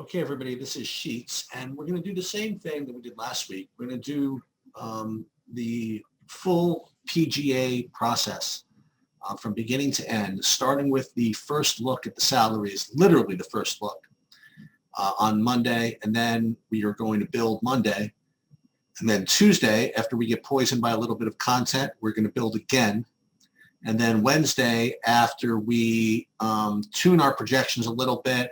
Okay, everybody, this is Sheets, and we're going to do the same thing that we did last week. We're going to do the full PGA process from beginning to end, starting with the first look at the salaries, literally the first look on Monday, and then we are going to build Monday. And then Tuesday, after we get poisoned by a little bit of content, we're going to build again. And then Wednesday, after we tune our projections a little bit,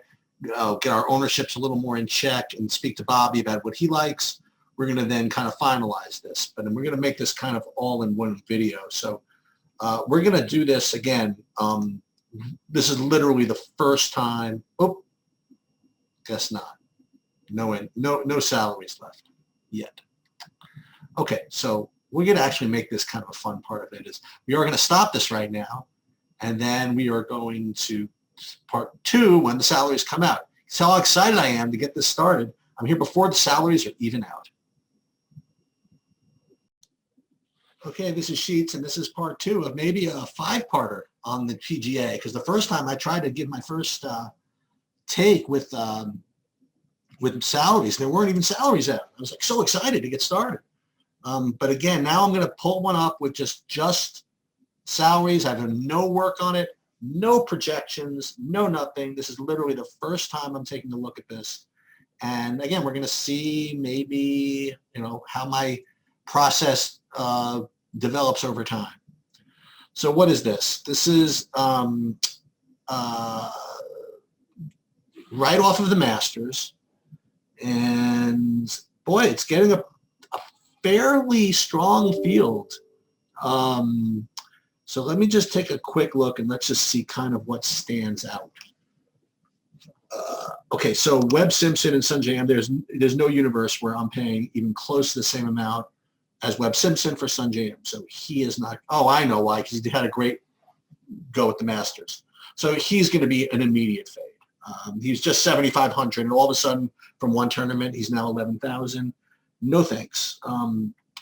get our ownerships a little more in check and speak to Bobby about what he likes, we're going to then kind of finalize this. But then we're going to make this kind of all in one video. So we're going to do this again. This is literally the first time. Oh, guess not. No salaries left yet. Okay, so we're going to actually make this kind of a fun part of it. Is we are going to stop this right now, and then we are going to part two when the salaries come out. See how excited I am to get this started. I'm here before the salaries are even out. Okay, this is Sheets, and this is part two of maybe a five-parter on the PGA, because the first time I tried to give my first take with salaries, there weren't even salaries out. I was like so excited to get started. But again, now I'm going to pull one up with just salaries. I've done no work on it, no projections, no nothing. This is literally the first time I'm taking a look at this. And again, we're going to see maybe, how my process develops over time. So what is this? This is right off of the Masters. And boy, it's getting a fairly strong field. So let me just take a quick look and let's just see kind of what stands out. Okay, so Webb Simpson and Sungjae Im, there's no universe where I'm paying even close to the same amount as Webb Simpson for Sungjae Im. So he is not. Oh, I know why, because he had a great go at the Masters. So he's going to be an immediate fade. He's just 7,500, and all of a sudden, from one tournament, he's now 11,000. No thanks.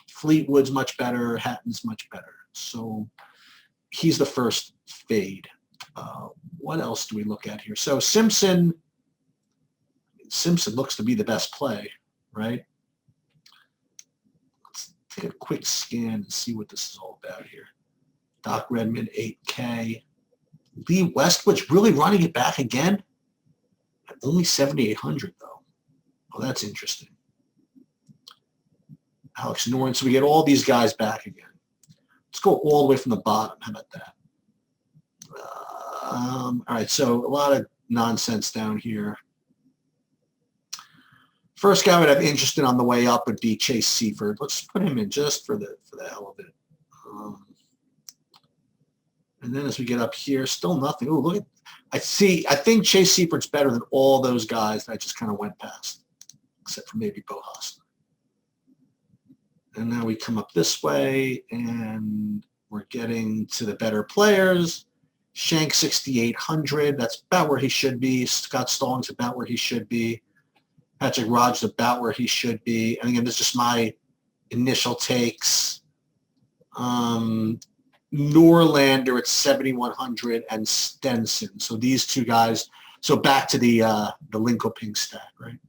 Fleetwood's much better. Hatton's much better. So he's the first fade. What else do we look at here? So Simpson looks to be the best play, right? Let's take a quick scan and see what this is all about here. Doc Redman, 8K. Lee Westwood's really running it back again? At only 7,800, though. Oh, that's interesting. Alex Noren. So we get all these guys back again. Let's go all the way from the bottom. How about that? All right, so a lot of nonsense down here. First guy I'd have interested on the way up would be Chase Seifert. Let's put him in just for the hell of it. And then as we get up here, still nothing. Oh, look at, I think Chase Seifert's better than all those guys that I just kind of went past, except for maybe Bo Hassler. And now we come up this way, and we're getting to the better players. Shank, 6,800. That's about where he should be. Scott Stallings about where he should be. Patrick Rodgers about where he should be. And again, this is just my initial takes. Norlander at 7,100 and Stenson. So these two guys. So back to the Linkoping stack, right?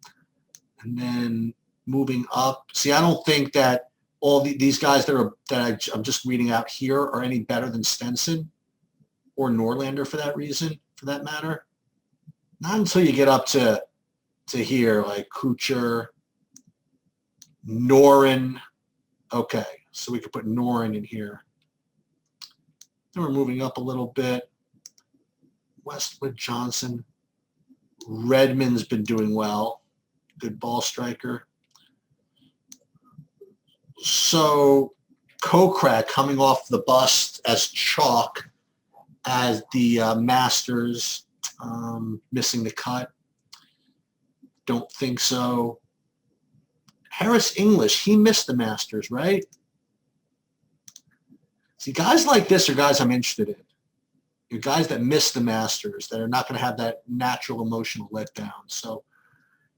And then moving up. See, I don't think that all these guys that I'm just reading out here are any better than Stenson or Norlander for that matter. Not until you get up to here, like Kuchar, Noren. Okay, so we could put Noren in here. Then we're moving up a little bit. Westwood, Johnson. Redman's been doing well. Good ball striker. So Kokrak coming off the bust as chalk as the Masters, missing the cut. Don't think so. Harris English, he missed the Masters, right? See, guys like this are guys I'm interested in. You're guys that miss the Masters, that are not going to have that natural emotional letdown. So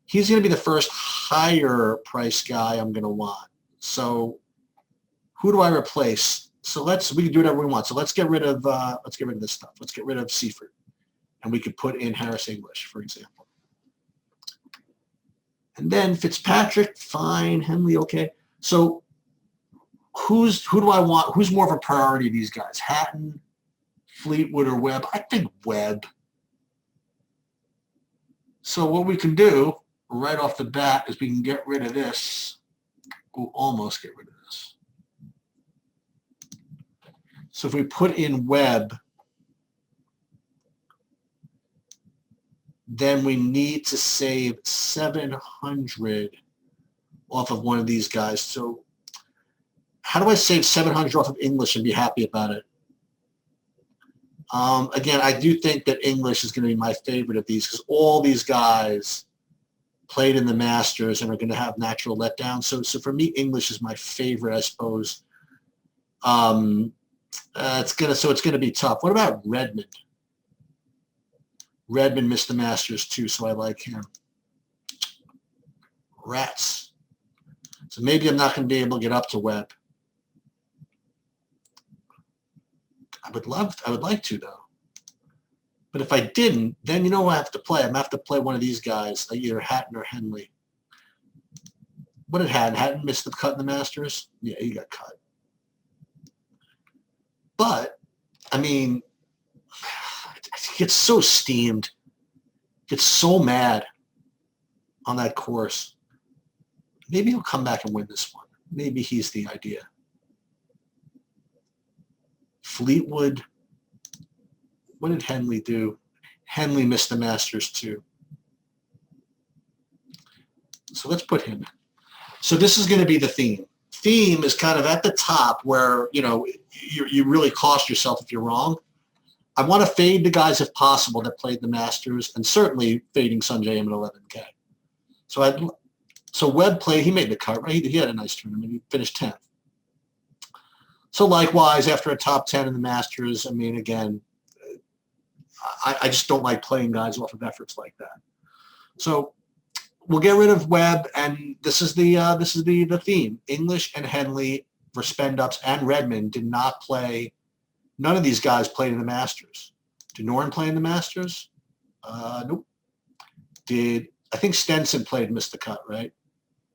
he's going to be the first higher price guy I'm going to want. So who do I replace? So we can do whatever we want. So let's get rid of this stuff. Let's get rid of Seifert. And we could put in Harris English, for example. And then Fitzpatrick, fine. Henley, okay. So who do I want? Who's more of a priority of these guys? Hatton, Fleetwood, or Webb? I think Webb. So what we can do right off the bat is we can get rid of this. We'll almost get rid of this. So if we put in Webb, then we need to save 700 off of one of these guys. So how do I save 700 off of English and be happy about it? Again, I do think that English is going to be my favorite of these because all these guys played in the Masters and are going to have natural letdowns. So for me, English is my favorite, I suppose. It's going to be tough. What about Redmond? Redmond missed the Masters too, so I like him. Rats. So maybe I'm not going to be able to get up to Webb. I would like to though. But if I didn't, then you know what I have to play? I'm going to have to play one of these guys, like either Hatton or Henley. What did Hatton? Hatton missed the cut in the Masters? Yeah, he got cut. But, I mean, he gets so steamed. Gets so mad on that course. Maybe he'll come back and win this one. Maybe he's the idea. Fleetwood. What did Henley do? Henley missed the Masters too. So let's put him in. So this is going to be the theme. Theme is kind of at the top where, you know, you really cost yourself if you're wrong. I want to fade the guys if possible that played the Masters, and certainly fading Sungjae Im at 11K. So Webb played. He made the cut, right? He had a nice tournament. He finished 10th. So likewise, after a top 10 in the Masters, I mean, again, I just don't like playing guys off of efforts like that. So we'll get rid of Webb, and this is the theme. English and Henley for spend-ups and Redmond did not play. None of these guys played in the Masters. Did Noren play in the Masters? Nope. I think Stenson played and missed the cut, right?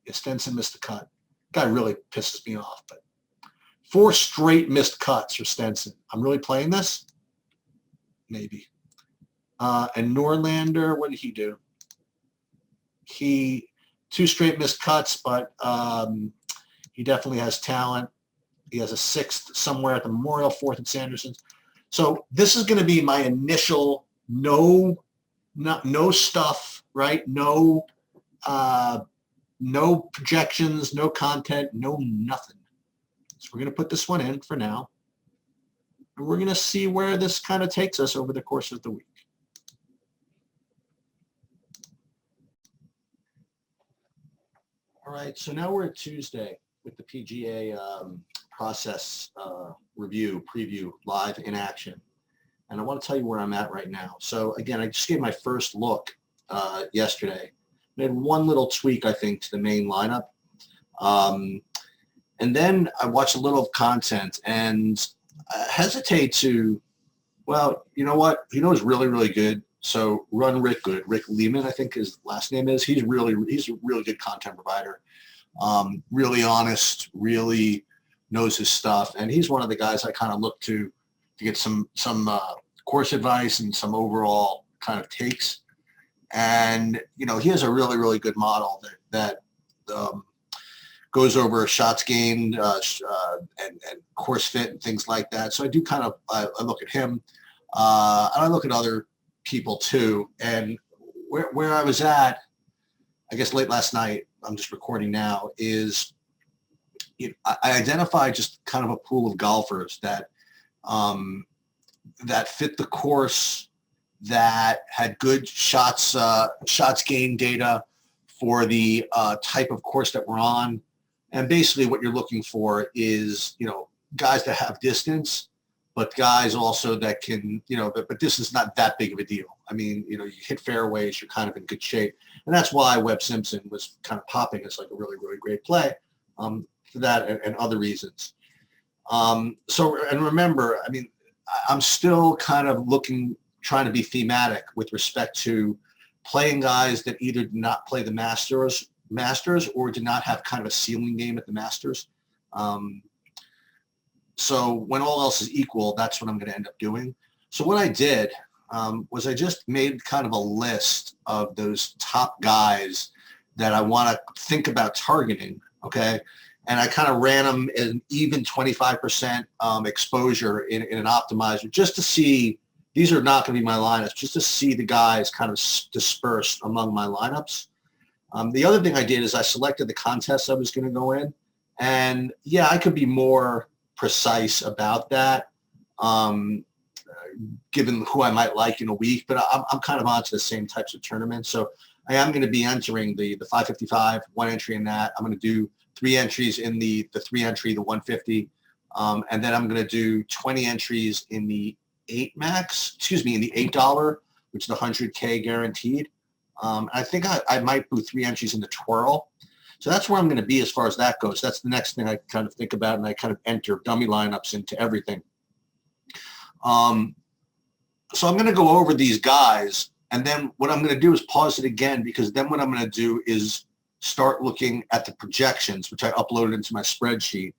Yeah, Stenson missed the cut. Guy really pisses me off. But 4 straight missed cuts for Stenson. I'm really playing this? Maybe. And Norlander, what did he do? 2 straight missed cuts, but he definitely has talent. He has a 6th somewhere at the Memorial, 4th at Sanderson's. So this is going to be my initial no stuff, right? No projections, no content, no nothing. So we're going to put this one in for now. And we're going to see where this kind of takes us over the course of the week. All right, so now we're at Tuesday with the PGA Process preview, live in action. And I want to tell you where I'm at right now. So again, I just gave my first look yesterday. Made one little tweak, I think, to the main lineup. And then I watched a little content and I hesitate to, well, you know what? You know who's really, really good? So Run Rick Good. Rick Lehman, I think his last name is. He's a really good content provider. Really honest, really knows his stuff. And he's one of the guys I kind of look to get some course advice and some overall kind of takes. And, you know, he has a really, really good model that goes over shots gained and course fit and things like that. So I do kind of, I look at him. And I look at other people too. And where I was at, I guess late last night, I'm just recording now, is I identified just kind of a pool of golfers that that fit the course, that had good shots gained data for the type of course that we're on. And basically what you're looking for is, you know, guys that have distance, but guys also that can, you know, but distance is not that big of a deal. I mean, you know, you hit fairways, you're kind of in good shape. And that's why Webb Simpson was kind of popping as like a really, really great play for that and other reasons. So, and remember, I mean, I'm still kind of trying to be thematic with respect to playing guys that either did not play the Masters Masters or did not have kind of a ceiling game at the Masters. So when all else is equal, that's what I'm going to end up doing. So what I did was I just made kind of a list of those top guys that I want to think about targeting, okay? And I kind of ran them in even 25% exposure in an optimizer just to see, these are not going to be my lineups, just to see the guys kind of dispersed among my lineups. The other thing I did is I selected the contests I was going to go in. And yeah, I could be more precise about that, given who I might like in a week, but I'm kind of onto the same types of tournaments. So I am going to be entering the 555, one entry in that. I'm going to do 3 entries in the 3 entry, the 150. And then I'm going to do 20 entries in the in the $8, which is the 100K guaranteed. I think I might do 3 entries in the twirl. So that's where I'm going to be as far as that goes. That's the next thing I kind of think about, and I kind of enter dummy lineups into everything. So I'm going to go over these guys, and then what I'm going to do is pause it again, because then what I'm going to do is start looking at the projections, which I uploaded into my spreadsheet,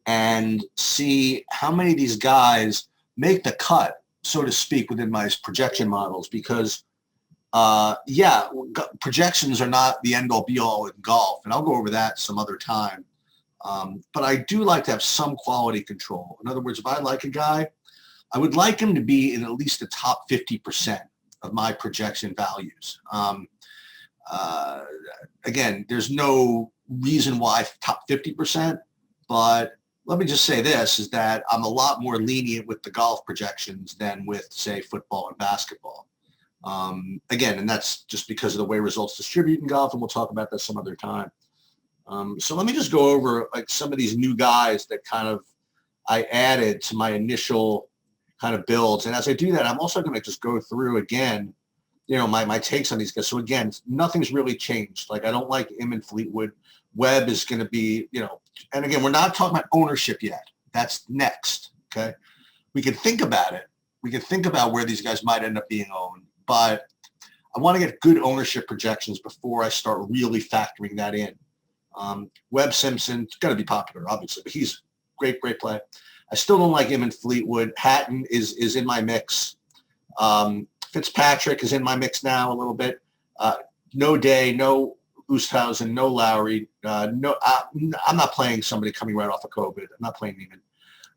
and see how many of these guys make the cut, so to speak, within my projection models. Because yeah, projections are not the end-all be-all in golf, and I'll go over that some other time. But I do like to have some quality control. In other words, if I like a guy, I would like him to be in at least the top 50% of my projection values. Again, there's no reason why top 50%, but let me just say this, is that I'm a lot more lenient with the golf projections than with, say, football and basketball. Again, and that's just because of the way results distribute in golf, and we'll talk about that some other time. So let me just go over like some of these new guys that kind of I added to my initial kind of builds. And as I do that, I'm also going to just go through again, you know, my takes on these guys. So again, nothing's really changed. Like I don't like him in Fleetwood. Webb is going to be, you know, and again, we're not talking about ownership yet. That's next, okay? We can think about it. We can think about where these guys might end up being owned, but I want to get good ownership projections before I start really factoring that in. Webb Simpson, got to be popular, obviously, but he's great play. I still don't like him in Fleetwood. Hatton is in my mix. Fitzpatrick is in my mix now a little bit. No Day, no Oosthuizen, no Lowry. I'm not playing somebody coming right off of COVID. I'm not playing Neiman.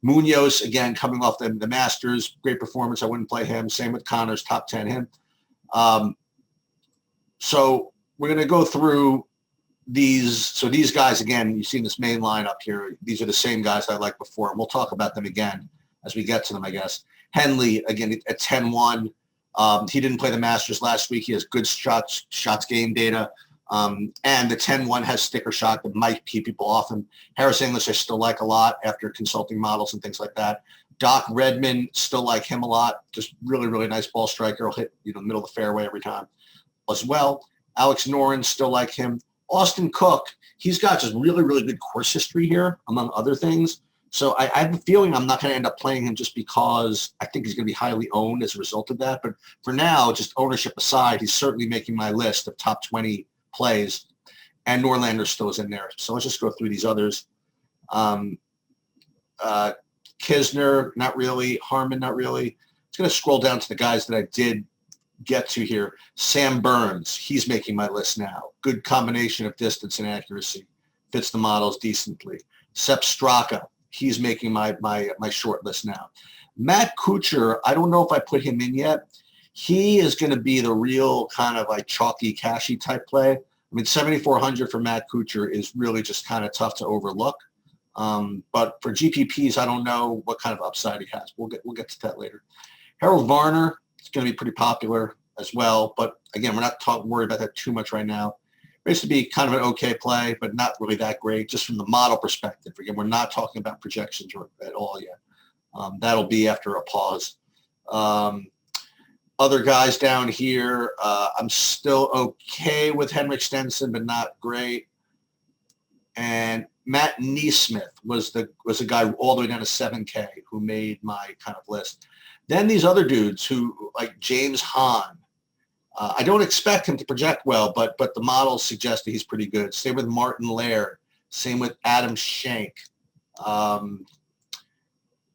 Munoz, again, coming off the Masters, great performance. I wouldn't play him. Same with Connors, top 10 him. So we're going to go through these. So these guys, again, you've seen this main line up here. These are the same guys I liked before, and we'll talk about them again as we get to them, I guess. Henley, again, at 10-1. He didn't play the Masters last week. He has good shots game data. And the 10-1 has sticker shot that might keep people off him. Harris English I still like a lot after consulting models and things like that. Doc Redman, still like him a lot. Just really nice ball striker. He'll hit, you know, middle of the fairway every time as well. Alex Noren, still like him. Austin Cook, he's got just really good course history here, among other things. So I have a feeling I'm not going to end up playing him just because I think he's going to be highly owned as a result of that. But for now, just ownership aside, he's certainly making my list of top 20 plays. And Norlander still is in there. So let's just go through these others. Kisner, not really. Harmon, not really. It's going to scroll down to the guys that I did get to here. Sam Burns, he's making my list now. Good combination of distance and accuracy. Fits the models decently. Sepp Straka, he's making my short list now. Matt Kuchar, I don't know if I put him in yet. He is going to be the real kind of like chalky, cashy type play. I mean, 7,400 for Matt Kuchar is really just kind of tough to overlook. But for GPPs, I don't know what kind of upside he has. We'll get to that later. Harold Varner, it's going to be pretty popular as well. But again, we're not worried about that too much right now. It used to be kind of an okay play, but not really that great, just from the model perspective. Again, we're not talking about projections at all yet. That'll be after a pause. Other guys down here, I'm still okay with Henrik Stenson, but not great. And Matt Neesmith was a guy all the way down to 7K who made my kind of list. Then these other dudes who, like James Hahn, I don't expect him to project well, but the models suggest that he's pretty good. Same with Martin Laird. Same with Adam Schenk. And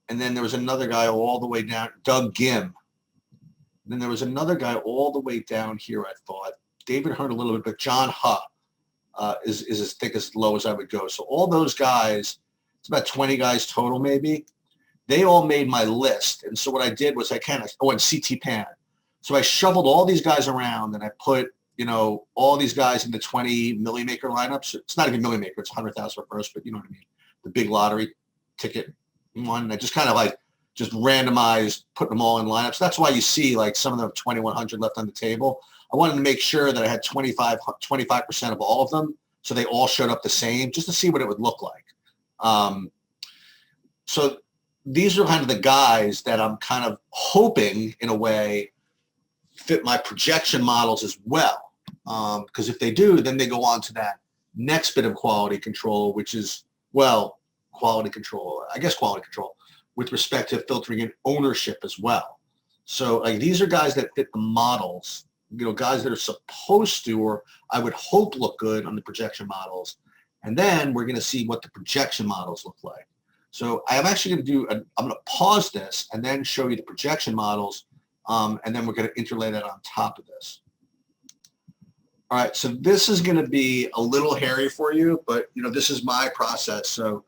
then there was another guy all the way down, Doug Gim. And then there was another guy all the way down here, I thought. David Hearn a little bit, but John Huff is as thick as low as I would go. So all those guys, it's about 20 guys total maybe. They all made my list. And so what I did was I went CT Pan. So I shoveled all these guys around and I put, all these guys in the 20 Millie Maker lineups. It's not even Millie Maker, it's 100,000 for first, but you know what I mean. The big lottery ticket one. And I just kind of just randomized, putting them all in lineups. That's why you see some of them have 2,100 left on the table. I wanted to make sure that I had 25% of all of them. So they all showed up the same just to see what it would look like. So these are kind of the guys that I'm kind of hoping in a way fit my projection models as well. Because if they do, then they go on to that next bit of quality control, which is, quality control with respect to filtering in ownership as well. So these are guys that fit the models, guys that are supposed to, or I would hope look good on the projection models. And then we're going to see what the projection models look like. So I am actually going to I'm going to pause this and then show you the projection models. And then we're going to interlay that on top of this. All right, so this is going to be a little hairy for you, but this is my process. So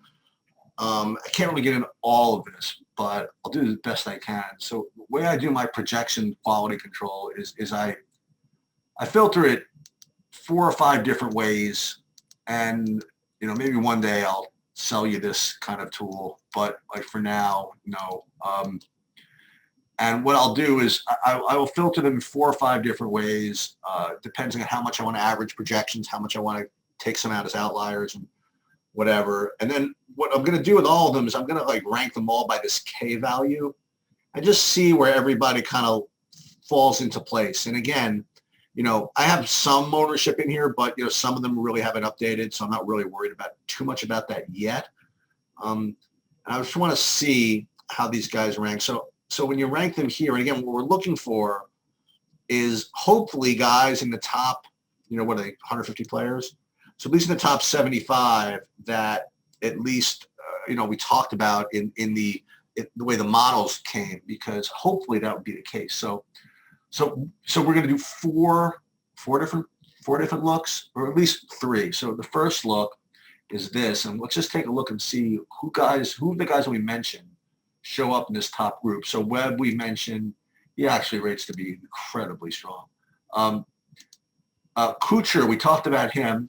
I can't really get into all of this, but I'll do the best I can. So the way I do my projection quality control is I filter it 4 or 5 different ways, and maybe one day I'll sell you this kind of tool, but for now, no. And what I'll do is I will filter them in 4 or 5 different ways, depending on how much I want to average projections, how much I want to take some out as outliers and whatever. And then what I'm going to do with all of them is I'm going to rank them all by this K value and just see where everybody kind of falls into place. And again, I have some ownership in here, but some of them really haven't updated, so I'm not really worried about too much about that yet. And I just want to see how these guys rank. So when you rank them here, and again, what we're looking for is hopefully guys in the top, what are they, 150 players? So at least in the top 75 that at least, we talked about in the way the models came, because hopefully that would be the case. So we're going to do four different looks, or at least 3. So the first look is this, and let's just take a look and see who the guys that we mentioned show up in this top group. So Webb, we mentioned, he actually rates to be incredibly strong. Kuchar, we talked about him.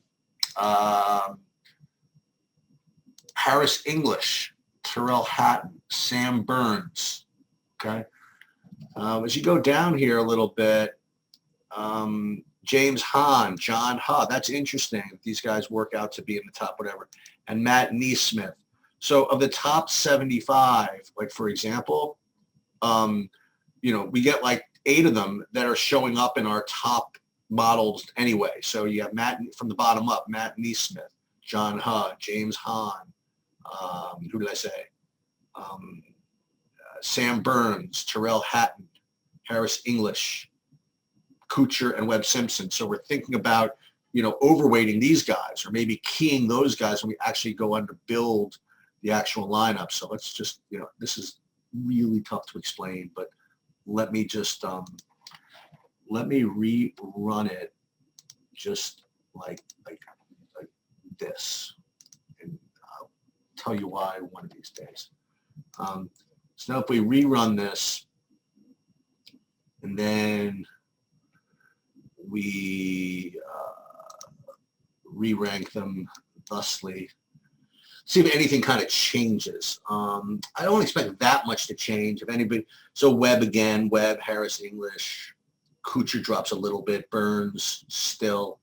Harris English, Tyrrell Hatton, Sam Burns. Okay. As you go down here a little bit, James Hahn, John Huff, that's interesting. These guys work out to be in the top whatever. And Matt Neesmith. So of the top 75, for example, we get 8 of them that are showing up in our top models anyway. So you have Matt from the bottom up, Matt Neesmith, John Huff, James Hahn, who did I say? Sam Burns, Tyrrell Hatton, Harris English, Kuchar, and Webb Simpson. So we're thinking about, overweighting these guys, or maybe keying those guys when we actually go on to build the actual lineup. So let's just, this is really tough to explain, but let me just, let me rerun it just like this, and I'll tell you why one of these days. So now if we rerun this, and then we re-rank them thusly, see if anything kind of changes. I don't expect that much to change, if anybody. So Webb again, Webb, Harris English, Kuchar drops a little bit, Burns still,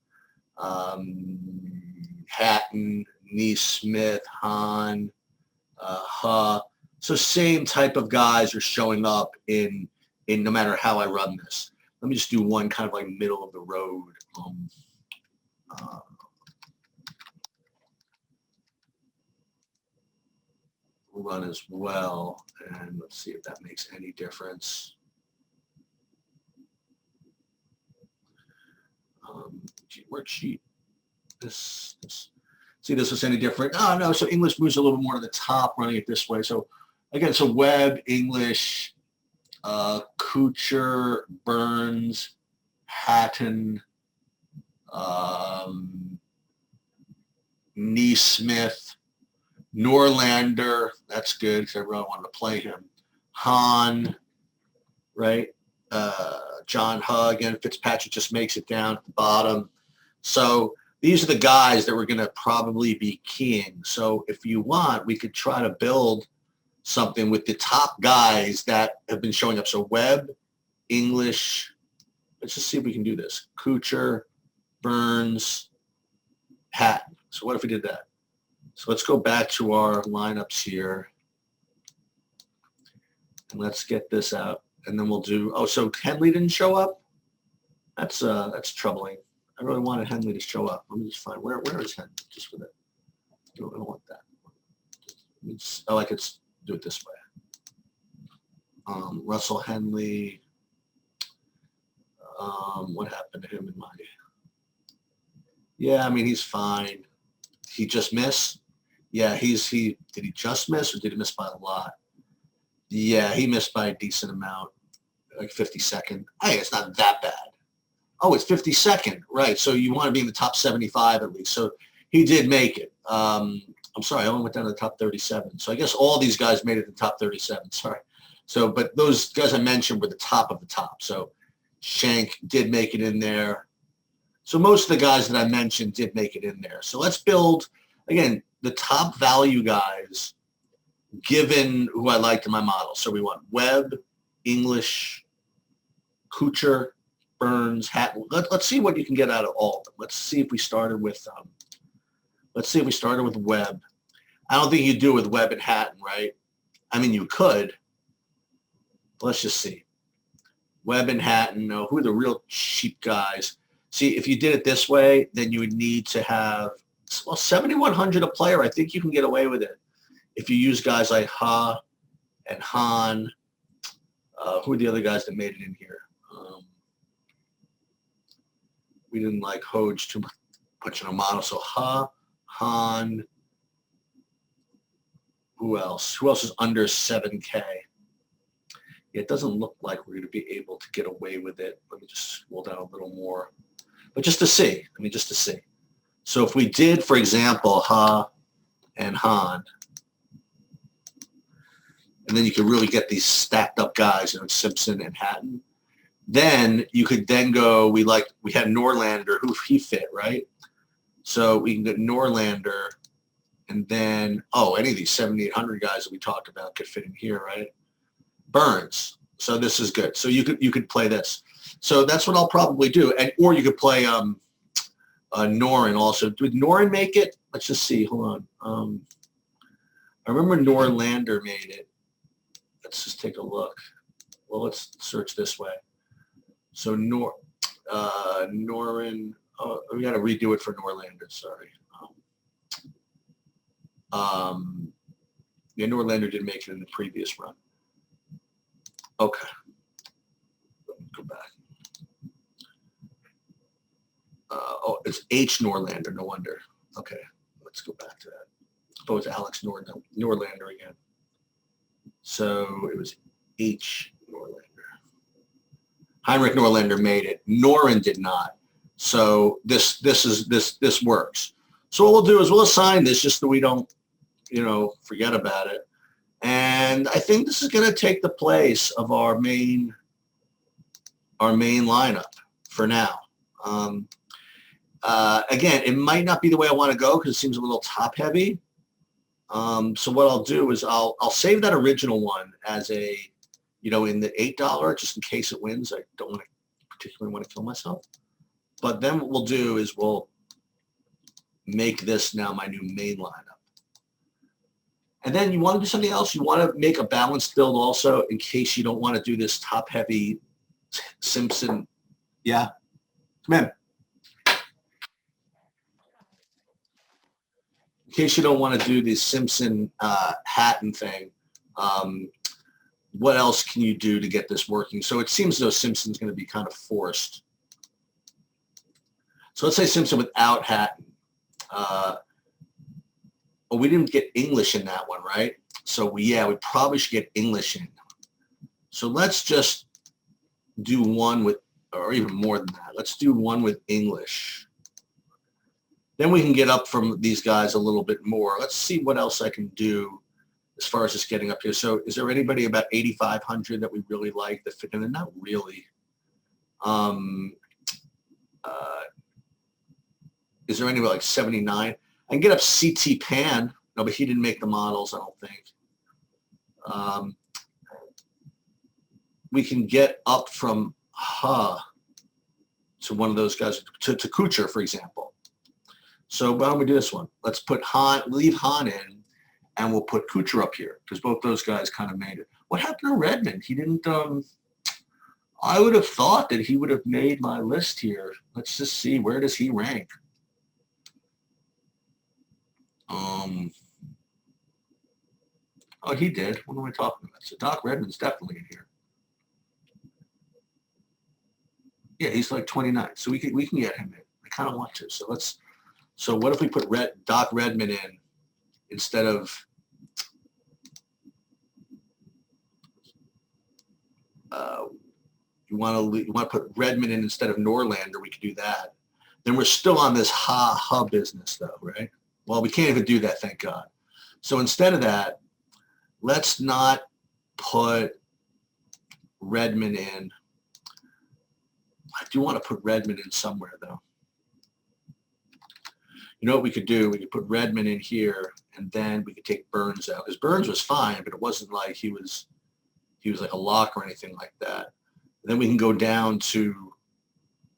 Hatton, Neesmith, Hahn, Huff. So same type of guys are showing up in no matter how I run this. Let me just do one kind of middle of the road. Run as well, and let's see if that makes any difference. worksheet. This. See, this was any different? Oh, no. So English moves a little more to the top, running it this way. So again, so Webb, English, Kuchar, Burns, Hatton, Neesmith, Norlander. That's good because everyone wanted to play him. Hahn, right? John Hug, and Fitzpatrick just makes it down at the bottom. So these are the guys that we're going to probably be keying. So if you want, we could try to build something with the top guys that have been showing up. So Webb, English, let's just see if we can do this. Kuchar, Burns, Hatton. So what if we did that? So let's go back to our lineups here. And let's get this out. And then we'll do, oh, so Henley didn't show up? That's troubling. I really wanted Henley to show up. Let me just find, where is Henley? Just for that. I don't want that. Oh, I could do it this way. Russell Henley. What happened to him in my? Yeah, I mean, he's fine. He just missed. Yeah, did he just miss or did he miss by a lot? Yeah, he missed by a decent amount, like 52nd. Hey, it's not that bad. Oh, it's 52nd, right? So you want to be in the top 75 at least. So he did make it. I'm sorry, I only went down to the top 37. So I guess all these guys made it to the top 37. Sorry. So, but those guys I mentioned were the top of the top. So Shank did make it in there. So most of the guys that I mentioned did make it in there. So let's build, again, the top value guys given who I liked in my model. So we want Webb, English, Kuchar, Burns, Hatton. Let's see what you can get out of all of them. Let's see if we started with Webb. I don't think you do with Webb and Hatton, right? I mean, you could. Let's just see. Webb and Hatton, no, who are the real cheap guys? See, if you did it this way, then you would need to have, well, 7,100 a player. I think you can get away with it if you use guys like Ha and Han. Who are the other guys that made it in here? We didn't like Hoj too much in a model. So Ha, Han. Who else? Who else is under 7K? It doesn't look like we're going to be able to get away with it. Let me just scroll down a little more. But just to see. I mean, just to see. So if we did, for example, Ha and Han, and then you could really get these stacked up guys, Simpson and Hatton. Then you could then go, we had Norlander, who he fit, right? So we can get Norlander, and then, any of these 7,800 guys that we talked about could fit in here, right? Burns. So this is good. So you could play this. So that's what I'll probably do. Or you could play Norin also. Did Norin make it? Let's just see. Hold on. I remember Norlander made it. Let's just take a look. Well, let's search this way. So Norin. Oh, we got to redo it for Norlander. Sorry. Yeah, Norlander didn't make it in the previous run. Okay. Go back. It's H. Norlander. No wonder. Okay. Let's go back to that. I thought it was Alex Norlander again. So it was H. Norlander. Heinrich Norlander made it. Norin did not. So this works. So what we'll do is we'll assign this just so we don't, forget about it. And I think this is going to take the place of our main lineup for now. Again, it might not be the way I want to go because it seems a little top heavy. So what I'll do is I'll save that original one as a, in the $8 just in case it wins. I don't particularly want to kill myself. But then what we'll do is we'll make this now my new main lineup. And then you want to do something else. You want to make a balanced build also in case you don't want to do this top heavy Simpson. Yeah, come in. In case you don't want to do this Simpson Hatton thing, what else can you do to get this working? So it seems as though Simpson's going to be kind of forced. So let's say Simpson without Hatton. Well, we didn't get English in that one, right? So we probably should get English in. So let's just do one with, or even more than that. Let's do one with English. Then we can get up from these guys a little bit more. Let's see what else I can do as far as just getting up here. So is there anybody about 8,500 that we really like that fit in? And not really. Is there anybody like 79? I can get up CT Pan. No, but he didn't make the models, I don't think. We can get up from to one of those guys, to Kuchar, for example. So why don't we do this one? Let's put leave Han in, and we'll put Kuchar up here, because both those guys kind of made it. What happened to Redmond? He didn't, I would have thought that he would have made my list here. Let's just see, where does he rank? Oh, he did. What am I talking about? So Doc Redmond's definitely in here. Yeah, he's like 29. So we can get him in. I kind of want to. So what if we put Doc Redmond in instead of you want to put Redmond in instead of Norlander? We could do that. Then we're still on this ha business though, right? Well, we can't even do that, thank God. So instead of that, let's not put Redmond in. I do want to put Redmond in somewhere, though. You know what we could do? We could put Redmond in here, and then we could take Burns out. Because Burns was fine, but it wasn't like he was like a lock or anything like that. And then we can go down to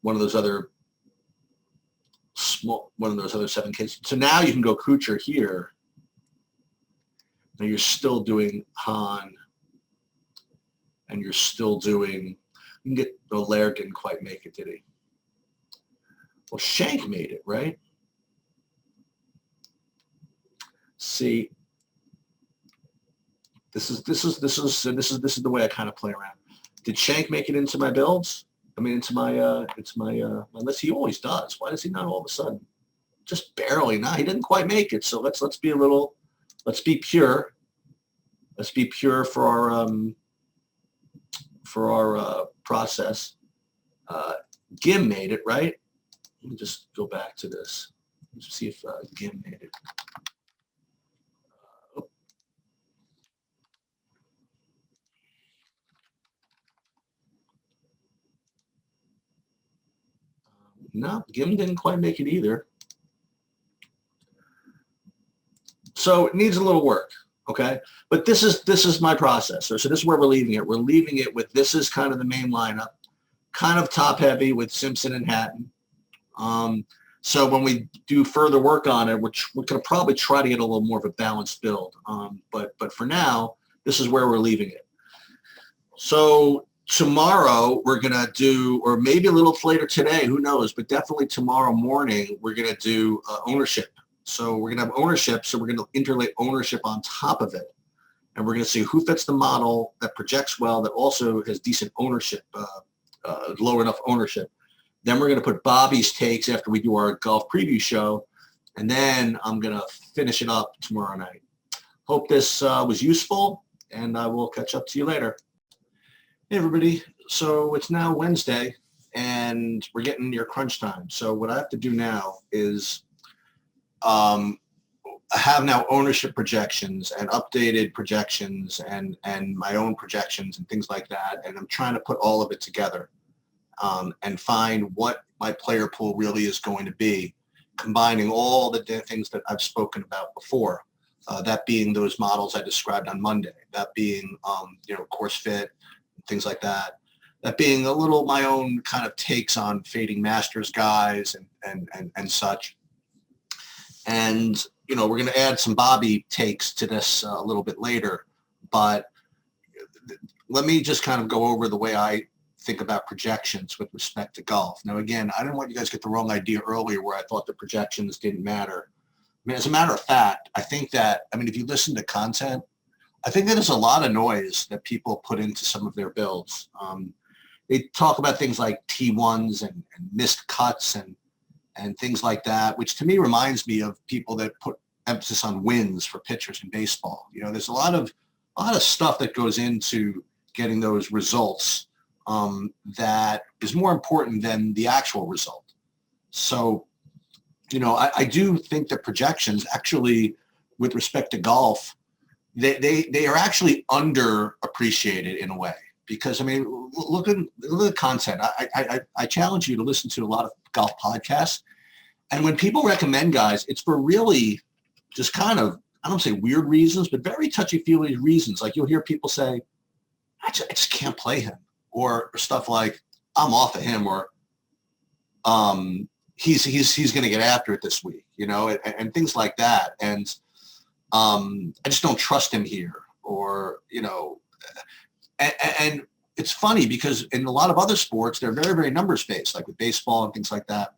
one of those other 7 kids. So now you can go Kuchar here. Now you're still doing Han, and you're still doing, you can get, the Laird didn't quite make it, did he? Well, Shank made it, right? See, this is the way I kind of play around. Did Shank make it into my builds? I mean, into my list. He always does. Why does he not all of a sudden? Just barely. Nah, he didn't quite make it. So let's be a little. Let's be pure. Let's be pure for our process. Gim made it, right? Let me just go back to this. Let's see if Gim made it. No, Gim didn't quite make it either. So it needs a little work, okay? But this is my process. So this is where we're leaving it. We're leaving it with, this is kind of the main lineup, kind of top heavy with Simpson and Hatton. So when we do further work on it, we're going to probably try to get a little more of a balanced build. But for now, this is where we're leaving it. So tomorrow we're going to do, or maybe a little later today, who knows, but definitely tomorrow morning, we're going to do ownership. So we're going to have ownership. So we're going to interlay ownership on top of it. And we're going to see who fits the model that projects well, that also has decent ownership, low enough ownership. Then we're going to put Bobby's takes after we do our golf preview show. And then I'm going to finish it up tomorrow night. Hope this was useful, and I will catch up to you later. Hey, everybody. So it's now Wednesday, and we're getting near crunch time. So what I have to do now is I have now ownership projections and updated projections and my own projections and things like that. And I'm trying to put all of it together and find what my player pool really is going to be, combining all the things that I've spoken about before, that being those models I described on Monday, that being, course fit, things like that, that being a little my own kind of takes on fading Masters guys and such. And, we're going to add some Bobby takes to this a little bit later, but let me just kind of go over the way I think about projections with respect to golf. Now, again, I didn't want you guys to get the wrong idea earlier where I thought the projections didn't matter. I mean, as a matter of fact, I think that, if you listen to content, I think that there's a lot of noise that people put into some of their builds. They talk about things like T1s and missed cuts and and things like that, which to me reminds me of people that put emphasis on wins for pitchers in baseball. You know, there's a lot of stuff that goes into getting those results that is more important than the actual result. So, you know, I do think that projections actually, with respect to golf, they are actually underappreciated in a way. Because, I mean, look at the content. I challenge you to listen to a lot of golf podcasts. And when people recommend guys, it's for really just kind of, I don't say weird reasons, but very touchy-feely reasons. Like you'll hear people say, I just can't play him. Or stuff like, I'm off of him. Or he's going to get after it this week, you know, and things like that. And I just don't trust him here. Or, you know, and it's funny because in a lot of other sports, they're very, very numbers-based, like with baseball and things like that.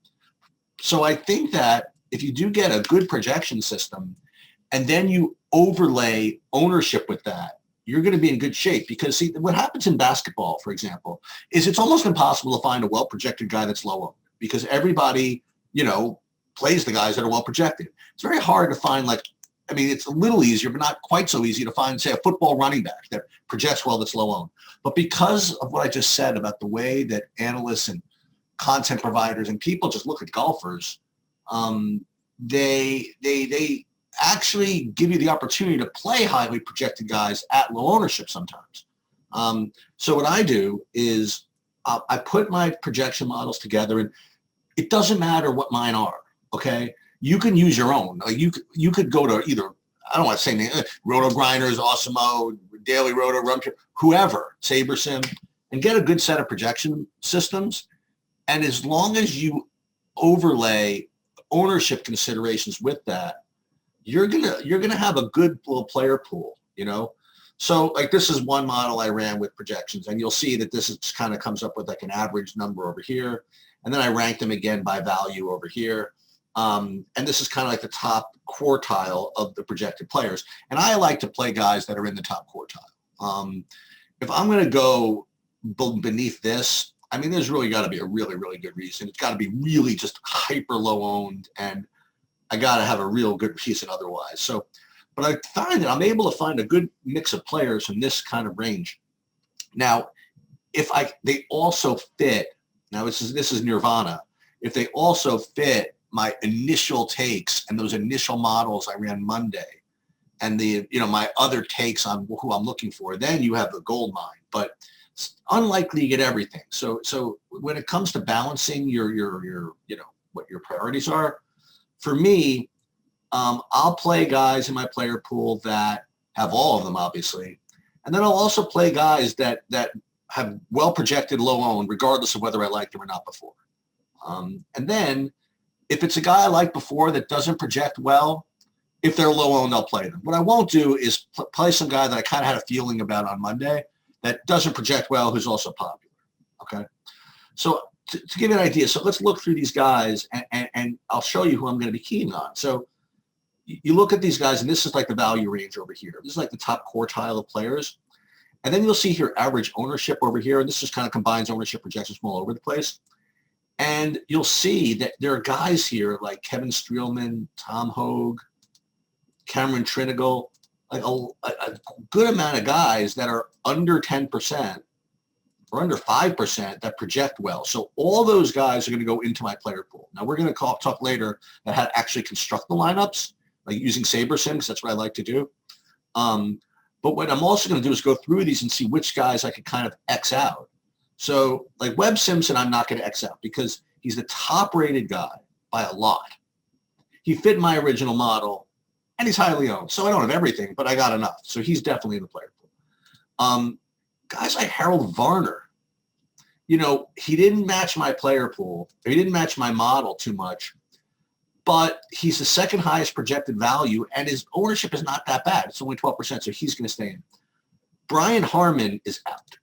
So I think that if you do get a good projection system and then you overlay ownership with that, you're going to be in good shape. Because, see, what happens in basketball, for example, is it's almost impossible to find a well-projected guy that's low-owned because everybody, you know, plays the guys that are well-projected. It's very hard to find, like, I mean, it's a little easier, but not quite so easy to find, say, a football running back that projects well that's low-owned. But because of what I just said about the way that analysts and content providers and people just look at golfers, they actually give you the opportunity to play highly projected guys at low ownership sometimes. So what I do is I put my projection models together, and it doesn't matter what mine are, okay? You can use your own. Like you could go to either, I don't want to say name, Roto Grinders, Awesemo, Daily Roto, Rumtree, whoever, SaberSim, and get a good set of projection systems. And as long as you overlay ownership considerations with that, you're gonna have a good little player pool, you know. So like this is one model I ran with projections, and you'll see that this is kind of comes up with like an average number over here, and then I ranked them again by value over here. And this is kind of like the top quartile of the projected players. And I like to play guys that are in the top quartile. If I'm going to go beneath this, I mean, there's really got to be a really, really good reason. It's got to be really just hyper low owned, and I got to have a real good reason otherwise. So, but I find that I'm able to find a good mix of players from this kind of range. Now, if they also fit, now this is Nirvana. If they also fit my initial takes and those initial models I ran Monday and the, you know, my other takes on who I'm looking for, then you have the gold mine. But it's unlikely to get everything. So when it comes to balancing your you know, what your priorities are, for me, I'll play guys in my player pool that have all of them, obviously. And then I'll also play guys that have well projected low owned, regardless of whether I liked them or not before. And then if it's a guy I liked before that doesn't project well, if they're low owned, I'll play them. What I won't do is play some guy that I kind of had a feeling about on Monday that doesn't project well, who's also popular. Okay. So to give you an idea, so let's look through these guys and I'll show you who I'm going to be keying on. So you look at these guys, and this is like the value range over here. This is like the top quartile of players. And then you'll see here average ownership over here. And this just kind of combines ownership projections from all over the place. And you'll see that there are guys here like Kevin Streelman, Tom Hogue, Cameron Trinigal, like a good amount of guys that are under 10% or under 5% that project well. So all those guys are going to go into my player pool. Now we're going to talk later about how to actually construct the lineups, like using SaberSim, because that's what I like to do. But what I'm also going to do is go through these and see which guys I could kind of X out. So like Webb Simpson, I'm not going to X out because he's the top rated guy by a lot. He fit my original model and he's highly owned. So I don't have everything, but I got enough. So he's definitely in the player pool. Guys like Harold Varner, you know, he didn't match my player pool. He didn't match my model too much, but he's the second highest projected value and his ownership is not that bad. It's only 12%. So he's going to stay in. Brian Harmon is out.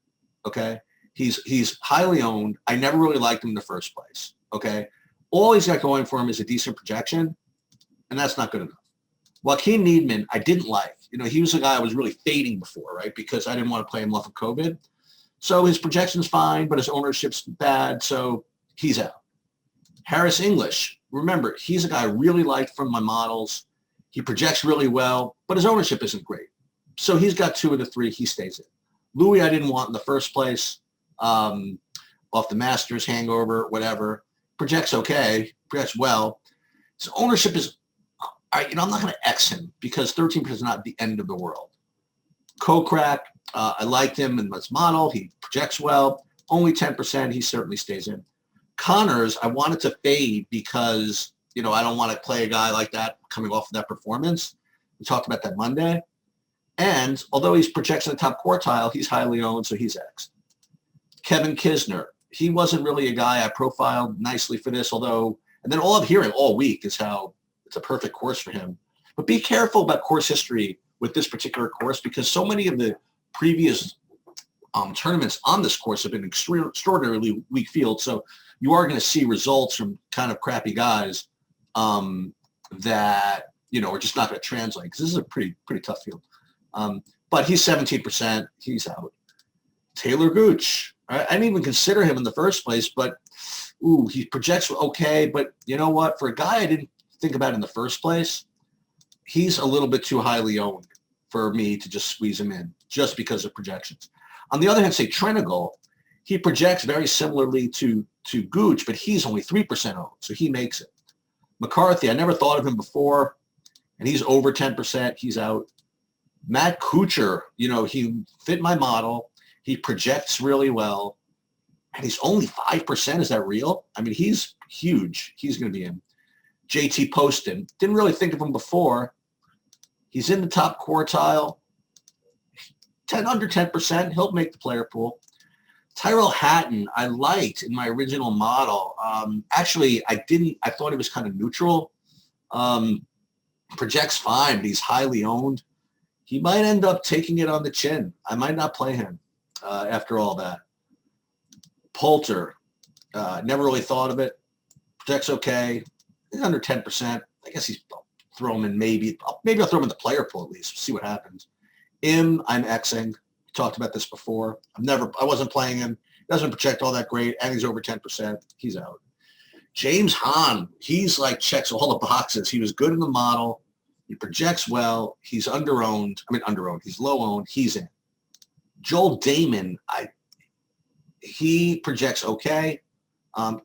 Okay. He's highly owned. I never really liked him in the first place, okay? All he's got going for him is a decent projection, and that's not good enough. Joaquin Needman, I didn't like. You know, he was a guy I was really fading before, right, because I didn't want to play him off of COVID. So his projection's fine, but his ownership's bad, so he's out. Harris English, remember, he's a guy I really liked from my models. He projects really well, but his ownership isn't great. So he's got 2 of the 3. He stays in. Louis I didn't want in the first place, off the Masters hangover, whatever. Projects okay, projects well. His ownership is, I'm not going to X him because 13% is not the end of the world. Kokrak, I liked him in this model. He projects well. Only 10%. He certainly stays in. Connors, I wanted to fade because, I don't want to play a guy like that coming off of that performance. We talked about that Monday. And although he's projects in the top quartile, he's highly owned, so he's X'd. Kevin Kisner, he wasn't really a guy I profiled nicely for this, although, and then all I'm hearing all week is how it's a perfect course for him. But be careful about course history with this particular course because so many of the previous tournaments on this course have been extraordinarily weak fields. So you are going to see results from kind of crappy guys that, are just not going to translate because this is a pretty tough field. But he's 17%. He's out. Taylor Gooch. I didn't even consider him in the first place, but he projects okay. But you know what? For a guy I didn't think about in the first place, he's a little bit too highly owned for me to just squeeze him in just because of projections. On the other hand, say Trenegal, he projects very similarly to Gooch, but he's only 3% owned, so he makes it. McCarthy, I never thought of him before, and he's over 10%. He's out. Matt Kuchar, he fit my model. He projects really well, and he's only 5%. Is that real? I mean, he's huge. He's going to be in. JT Poston, didn't really think of him before. He's in the top quartile. Under 10%. He'll make the player pool. Tyrell Hatton, I liked in my original model. Actually, I thought he was kind of neutral. Projects fine, but he's highly owned. He might end up taking it on the chin. I might not play him after all that. Poulter, never really thought of it. Projects okay. He's under 10%. I guess I'll throw him in maybe I'll throw him in the player pool at least. See what happens. I'm Xing. Talked about this before. I wasn't playing him. He doesn't project all that great, and he's over 10%. He's out. James Hahn, he's checks all the boxes. He was good in the model. He projects well. He's underowned. He's low owned. He's in. Joel Damon, he projects okay.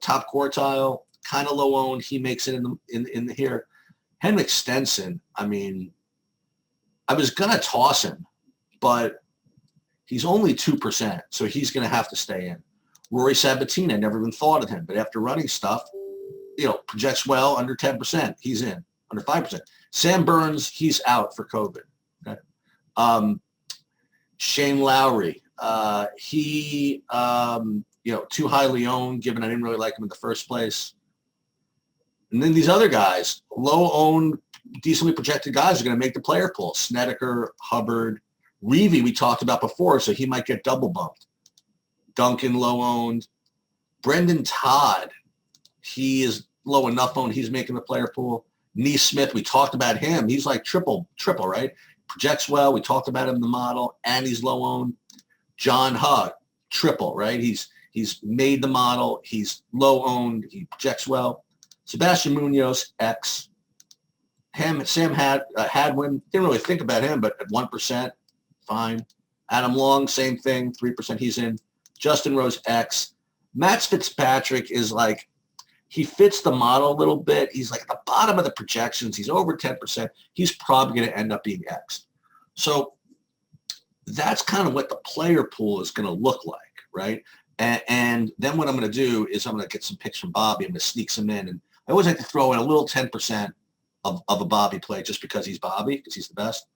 Top quartile, kind of low owned. He makes it in here. Henrik Stenson, I was gonna toss him, but he's only 2%, so he's going to have to stay in. Rory Sabatini, I never even thought of him, but after running stuff, projects well, under 10%, he's in, under 5%. Sam Burns, he's out for COVID. Okay. Shane Lowry, he, too highly owned, given I didn't really like him in the first place. And then these other guys, low-owned, decently projected guys are going to make the player pool. Snedeker, Hubbard, Reevy we talked about before, so he might get double bumped. Duncan, low-owned. Brendan Todd, he is low enough owned. He's making the player pool. Neesmith, we talked about him. He's like triple, right? Projects well. We talked about him in the model, and he's low-owned. John Hugg, triple, right? He's made the model. He's low-owned. He projects well. Sebastian Munoz, X. Sam Hadwin, didn't really think about him, but at 1%, fine. Adam Long, same thing, 3%, he's in. Justin Rose, X. Matt Fitzpatrick is he fits the model a little bit. He's at the bottom of the projections. He's over 10%. He's probably going to end up being X. So that's kind of what the player pool is going to look like, right? And then what I'm going to do is I'm going to get some picks from Bobby. I'm going to sneak some in. And I always like to throw in a little 10% of a Bobby play just because he's Bobby, because he's the best.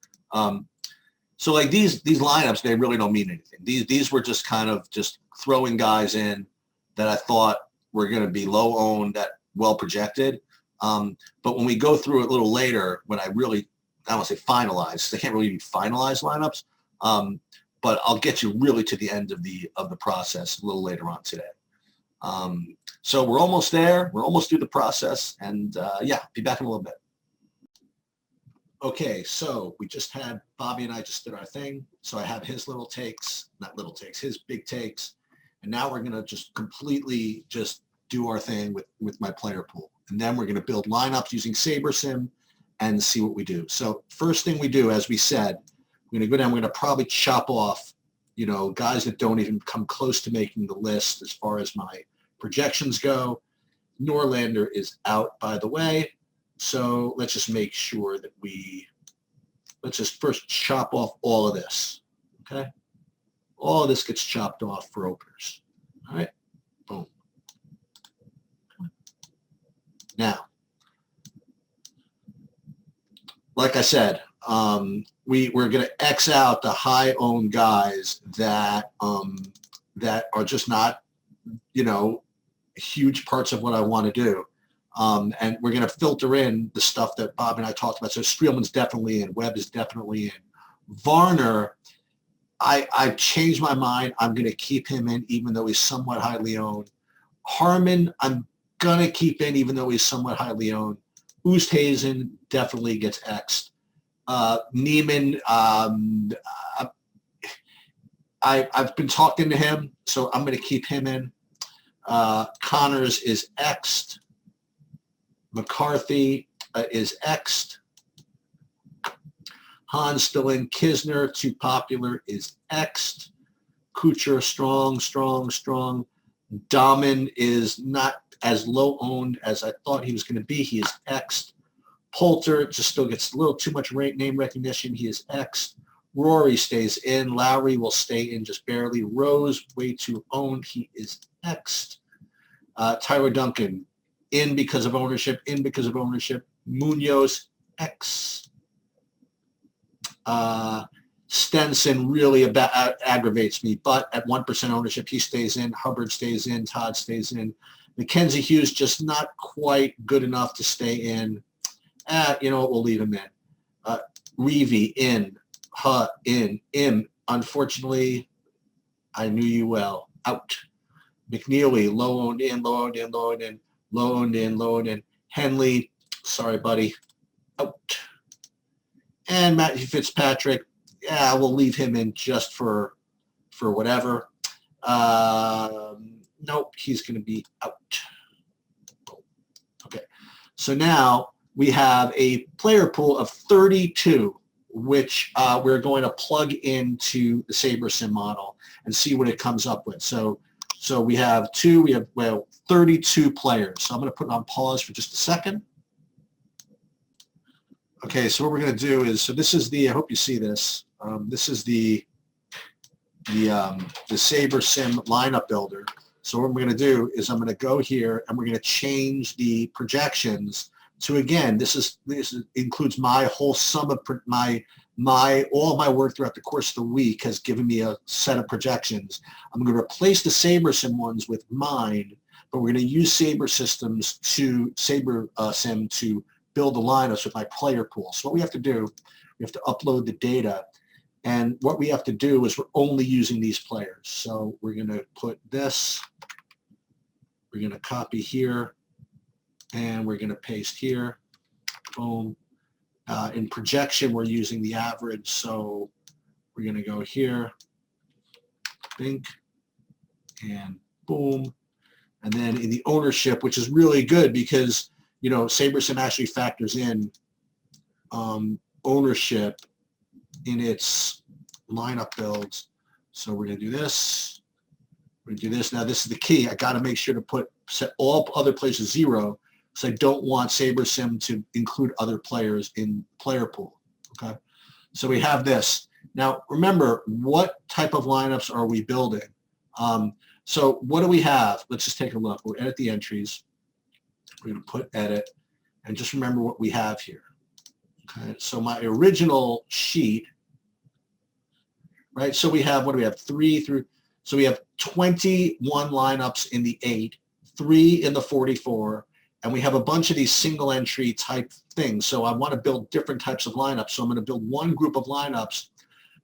So these lineups, they really don't mean anything. These were just kind of just throwing guys in that I thought were going to be low owned, that well projected. But when we go through it a little later, when I don't want to say finalize, they can't really be finalized lineups. But I'll get you really to the end of the process a little later on today. So we're almost there. We're almost through the process, and be back in a little bit. Okay, so we just had Bobby and I just did our thing. So I have his his big takes, and now we're gonna just completely just do our thing with my player pool. And then we're going to build lineups using SaberSim and see what we do. So first thing we do, as we said, we're going to go down, we're going to probably chop off, you know, guys that don't even come close to making the list as far as my projections go. Norlander is out, by the way. So let's just make sure that let's just first chop off all of this, okay? All of this gets chopped off for openers, all right? Boom. Now, like I said, we're going to X out the high-owned guys that that are just not, you know, huge parts of what I want to do. And we're going to filter in the stuff that Bob and I talked about. So Streelman's definitely in. Webb is definitely in. Varner, I've changed my mind. I'm going to keep him in even though he's somewhat highly owned. Harmon, I'm going to keep in even though he's somewhat highly owned. Oosthuizen definitely gets X'd. Neiman, I've been talking to him, so I'm going to keep him in. Connors is X'd. McCarthy is X'd. Hahn's still in. Kisner, too popular, is X'd. Kuchar, strong. Dahmen is not as low owned as I thought he was going to be. He is X'd. Poulter just still gets a little too much name recognition. He is X'd. Rory stays in. Lowry will stay in just barely. Rose, way too owned. He is X'd. Tyler Duncan, in because of ownership. Munoz, X. Stenson really aggravates me, but at 1% ownership, he stays in. Hubbard stays in. Todd stays in. Mackenzie Hughes just not quite good enough to stay in. You know what? We'll leave him in. Reevy, in. In. Im, unfortunately, I knew you well. Out. McNeely, low owned in. Henley, sorry, buddy, out. And Matthew Fitzpatrick, yeah, we'll leave him in just for whatever. Nope, he's going to be out. Okay, so now we have a player pool of 32, which we're going to plug into the SaberSim model and see what it comes up with. So we have 32 players. So I'm going to put it on pause for just a second. Okay, so what we're going to do is, so this is the, I hope you see this. This is the SaberSim lineup builder. So what we're going to do is I'm going to go here and we're going to change the projections to, again, this includes my whole sum of all of my work throughout the course of the week has given me a set of projections. I'm going to replace the SaberSim ones with mine, but we're going to use SaberSim to build the lineups with my player pool. So what we have to do, we have to upload the data, and what we have to do is we're only using these players. So we're going to put this, we're going to copy here, and we're going to paste here. Boom. In projection, we're using the average, so we're going to go here, think, and boom. And then in the ownership, which is really good because, you know, SaberSim actually factors in ownership in its lineup builds. So we're going to do this. We're going to do this. Now, this is the key. I got to make sure to set all other players to 0. So I don't want SaberSim to include other players in player pool, okay? So we have this. Now, remember, what type of lineups are we building? So what do we have? Let's just take a look. We'll edit the entries. We're going to put edit, and just remember what we have here, okay? So my original sheet, right? So we have, what do we have? 3 through, so we have 21 lineups in the 8, 3 in the 44, and we have a bunch of these single entry type things. So I want to build different types of lineups. So I'm going to build one group of lineups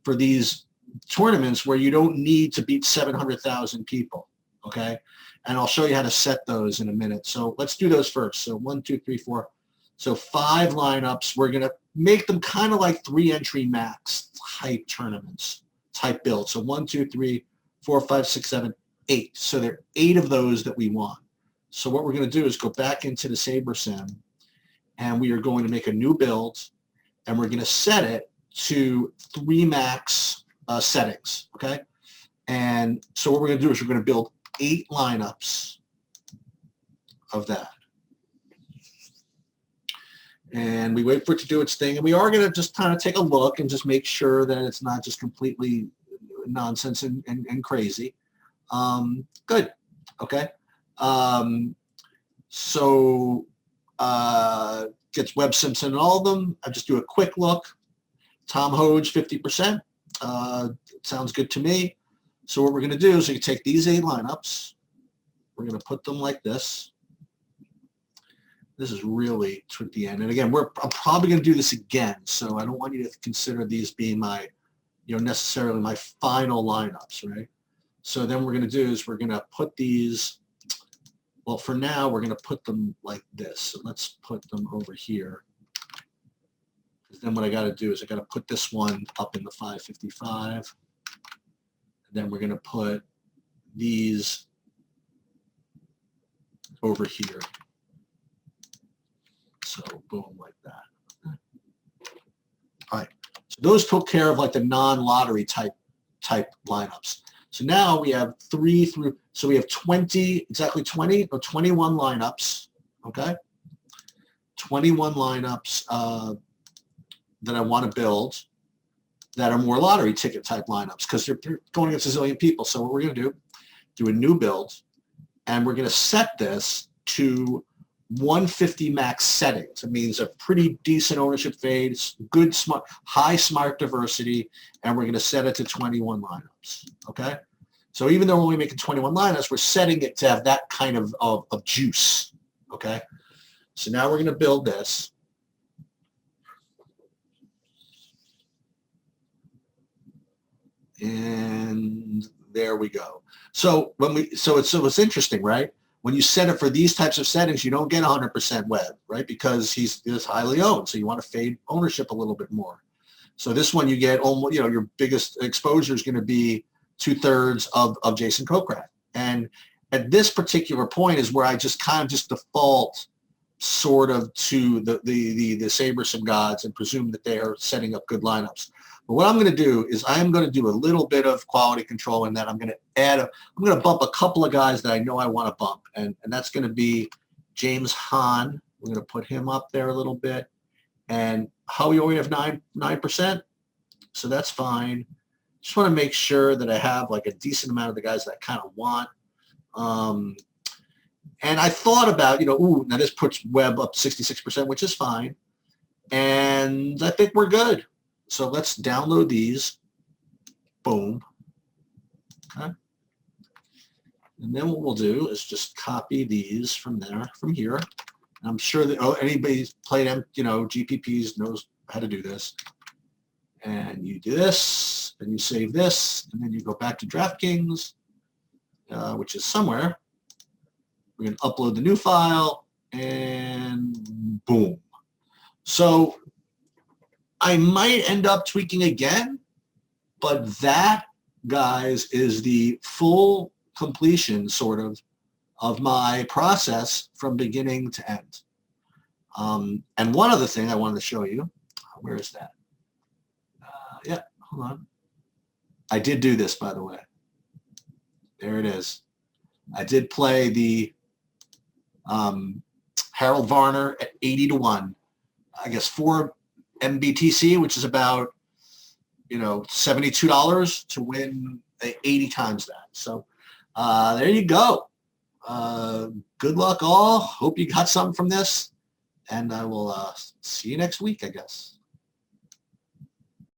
for these tournaments where you don't need to beat 700,000 people, okay? And I'll show you how to set those in a minute. So let's do those first. So 1, 2, 3, 4. So 5 lineups. We're going to make them kind of like 3 entry max type tournaments, type build. So 1, 2, 3, 4, 5, 6, 7, 8. So there are 8 of those that we want. So what we're going to do is go back into the SaberSim, and we are going to make a new build, and we're going to set it to 3 max settings, okay? And so what we're going to do is we're going to build 8 lineups of that. And we wait for it to do its thing, and we are going to just kind of take a look and just make sure that it's not just completely nonsense and crazy. Good. Okay. So gets Webb Simpson and all of them. I just do a quick look. Tom Hoge, 50%. Sounds good to me. So what we're going to do is we can take these 8 lineups. We're going to put them like this. This is really toward the end. And again, I'm probably going to do this again. So I don't want you to consider these being my, necessarily my final lineups, right? So then what we're going to do is we're going to put these, well, for now, we're going to put them like this. So let's put them over here. Then what I got to do is I got to put this one up in the 555. And then we're going to put these over here. So boom, like that. All right. So those took care of like the non-lottery type lineups. So now we have 3 through, so we have 20, exactly 20 or 21 lineups, okay? 21 lineups that I want to build that are more lottery ticket type lineups because they're going against a zillion people. So what we're going to do a new build, and we're going to set this to 150 max settings. It means a pretty decent ownership fade, good, smart, high smart diversity, and we're going to set it to 21 lineups, okay? So even though we're only making 21 lineups, we're setting it to have that kind of juice, okay? So now we're going to build this. And there we go. So it's interesting, right? When you set it for these types of settings, you don't get 100% Webb, right? Because he's highly owned, so you want to fade ownership a little bit more. So this one you get almost, your biggest exposure is going to be 2/3 of Jason Kokrak. And at this particular point is where I just kind of just default sort of to the SaberSim gods and presume that they are setting up good lineups. But what I'm going to do is I am going to do a little bit of quality control in that I'm going to I'm going to bump a couple of guys that I know I want to bump. And that's going to be James Hahn. We're going to put him up there a little bit. And Howie only have 9%. So that's fine. Just want to make sure that I have like a decent amount of the guys that I kind of want. And I thought about, now this puts Webb up 66%, which is fine. And I think we're good. So let's download these. Boom. Okay. And then what we'll do is just copy these from here. I'm sure that anybody's played GPPs knows how to do this. And you do this, and you save this, and then you go back to DraftKings, which is somewhere. We're going to upload the new file, and boom. So I might end up tweaking again, but that, guys, is the full completion, sort of my process from beginning to end. And one other thing I wanted to show you. Where is that? Yeah, hold on. I did do this, by the way. There it is. I did play the Harold Varner at 80-1. I guess 4 MBTC, which is about, $72 to win 80 times that. So there you go. Good luck all. Hope you got something from this. And I will see you next week, I guess.